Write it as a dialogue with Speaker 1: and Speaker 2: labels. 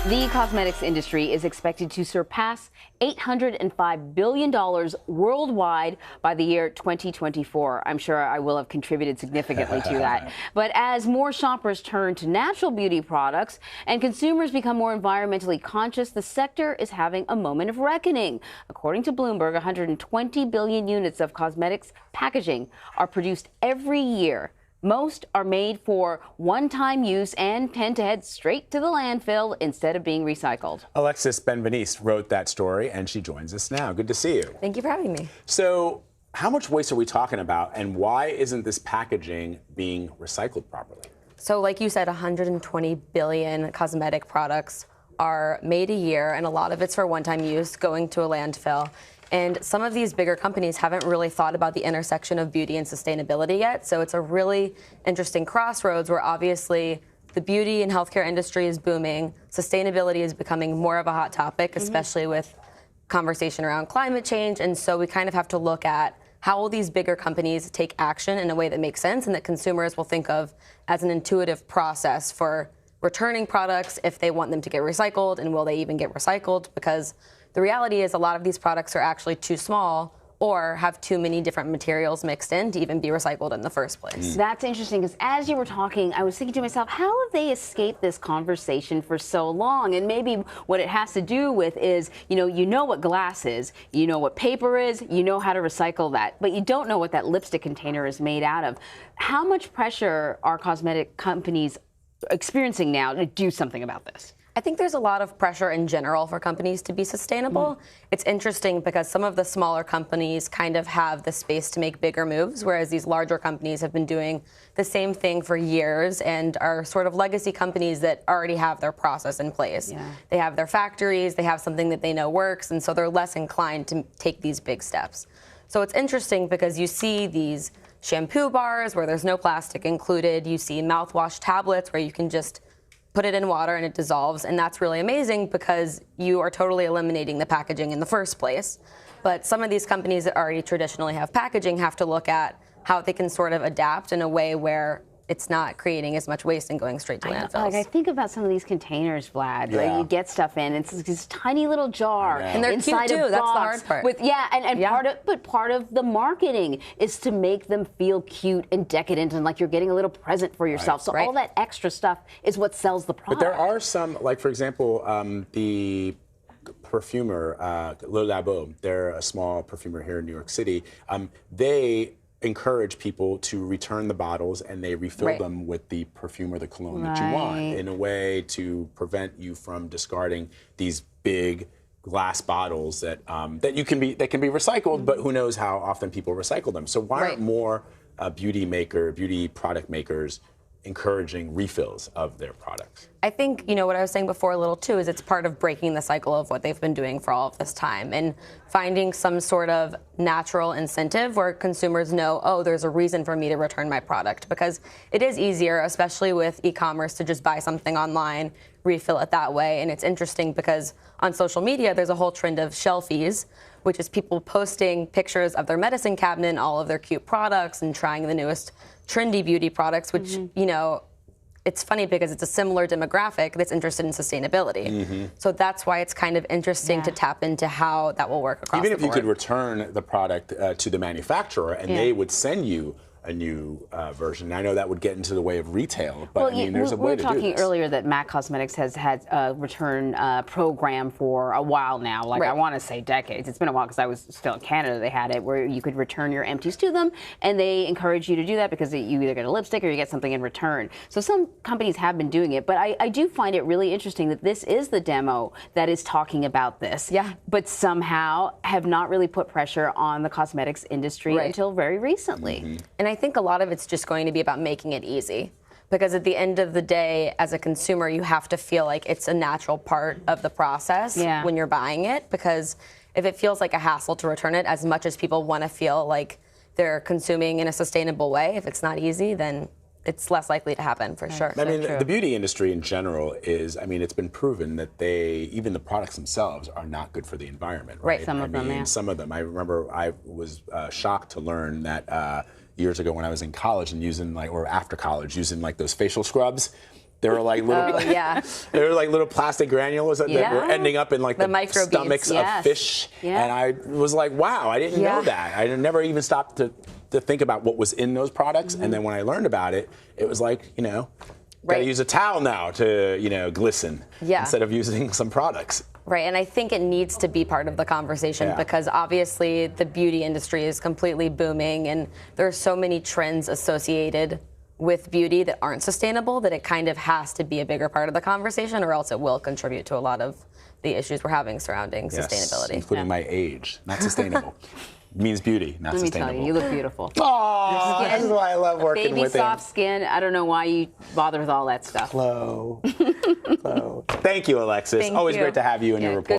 Speaker 1: The cosmetics industry is expected to surpass $805 billion worldwide by the year 2024. I'm sure I will have contributed significantly to that. But as more shoppers turn to natural beauty products and consumers become more environmentally conscious, the sector is having a moment of reckoning. According to Bloomberg, 120 billion units of cosmetics packaging are produced every year. Most are made for one-time use and tend to head straight to the landfill instead of being recycled.
Speaker 2: Alexis Benveniste wrote that story, and she joins us now. Good to see you.
Speaker 3: Thank you for having me.
Speaker 2: So, how much waste are we talking about, and why isn't this packaging being recycled properly?
Speaker 3: So, like you said, 120 billion cosmetic products are made a year, and a lot of it's for one-time use, going to a landfill. And some of these bigger companies haven't really thought about the intersection of beauty and sustainability yet. So it's a really interesting crossroads where obviously the beauty and healthcare industry is booming. Sustainability is becoming more of a hot topic, especially with conversation around climate change. And so we kind of have to look at how will these bigger companies take action in a way that makes sense and that consumers will think of as an intuitive process for returning products if they want them to get recycled, and will they even get recycled? Because the reality is a lot of these products are actually too small or have too many different materials mixed in to even be recycled in the first place.
Speaker 1: That's interesting, because as you were talking, I was thinking to myself, how have they escaped this conversation for so long? And maybe what it has to do with is, you know what glass is, you know what paper is, you know how to recycle that, but you don't know what that lipstick container is made out of. How much pressure are cosmetic companies experiencing now to do something about this?
Speaker 3: I think there's a lot of pressure in general for companies to be sustainable. It's interesting because some of the smaller companies kind of have the space to make bigger moves, whereas these larger companies have been doing the same thing for years and are sort of legacy companies that already have their process in place. They have their factories, they have something that they know works, and so they're less inclined to take these big steps. So it's interesting because you see these shampoo bars where there's no plastic included. You see mouthwash tablets where you can just put it in water and it dissolves, and that's really amazing because you are totally eliminating the packaging in the first place. But some of these companies that already traditionally have packaging have to look at how they can sort of adapt in a way where it's not creating as much waste and going straight to landfills.
Speaker 1: I think about some of these containers, Vlad. Yeah. Right? You get stuff in, it's this tiny little jar,
Speaker 3: and they're
Speaker 1: inside
Speaker 3: cute too. That's the hard part.
Speaker 1: Part of the marketing is to make them feel cute and decadent, and like you're getting a little present for yourself. So all that extra stuff is what sells the product.
Speaker 2: But there are some, like for example, the perfumer Le Labo. They're a small perfumer here in New York City. They encourage people to return the bottles, and they refill them with the perfume or the cologne that you want, in a way to prevent you from discarding these big glass bottles that can be recycled, but who knows how often people recycle them. So why aren't more beauty product makers encouraging refills of their products?
Speaker 3: I think, what I was saying before a little too is it's part of breaking the cycle of what they've been doing for all of this time and finding some sort of natural incentive where consumers know, oh, there's a reason for me to return my product, because it is easier, especially with e-commerce, to just buy something online, refill it that way. And it's interesting because on social media, there's a whole trend of shelfies, which is people posting pictures of their medicine cabinet and all of their cute products and trying the newest trendy beauty products, which, it's funny because it's a similar demographic that's interested in sustainability. So that's why it's kind of interesting to tap into how that will work across the board.
Speaker 2: Even if you could return the product to the manufacturer and they would send you a new version. I know that would get into the way of retail, but there's a way to do this.
Speaker 1: We were talking earlier that MAC Cosmetics has had a return program for a while now, I want to say decades. It's been a while because I was still in Canada. They had it where you could return your empties to them, and they encourage you to do that because you either get a lipstick or you get something in return. So some companies have been doing it, but I do find it really interesting that this is the demo that is talking about this, but somehow have not really put pressure on the cosmetics industry until very recently.
Speaker 3: And I think a lot of it's just going to be about making it easy, because at the end of the day, as a consumer, you have to feel like it's a natural part of the process when you're buying it, because if it feels like a hassle to return it, as much as people want to feel like they're consuming in a sustainable way, if it's not easy, then it's less likely to happen for sure.
Speaker 2: I mean, the beauty industry in general is, it's been proven that even the products themselves are not good for the environment.
Speaker 1: Some of them.
Speaker 2: Some of them. I remember I was shocked to learn that years ago when I was in college and using or after college, using those facial scrubs, They were like little, they were like little plastic granules that were ending up in like the stomachs of fish. And I was like, wow, I didn't know that. I never even stopped to think about what was in those products. And then when I learned about it, it was like, you know, gotta use a towel now to, you know, glisten instead of using some products.
Speaker 3: Right, and I think it needs to be part of the conversation because obviously the beauty industry is completely booming and there are so many trends associated with beauty that aren't sustainable that it kind of has to be a bigger part of the conversation or else it will contribute to a lot of the issues we're having surrounding sustainability.
Speaker 2: Including my age, not sustainable. It means beauty, not sustainable.
Speaker 1: Let me tell you, you look beautiful.
Speaker 2: Oh, this is why I love working with him.
Speaker 1: Baby soft skin. I don't know why you bother with all that stuff.
Speaker 2: Chloe. Thank you, Alexis. Always great to have you in your report.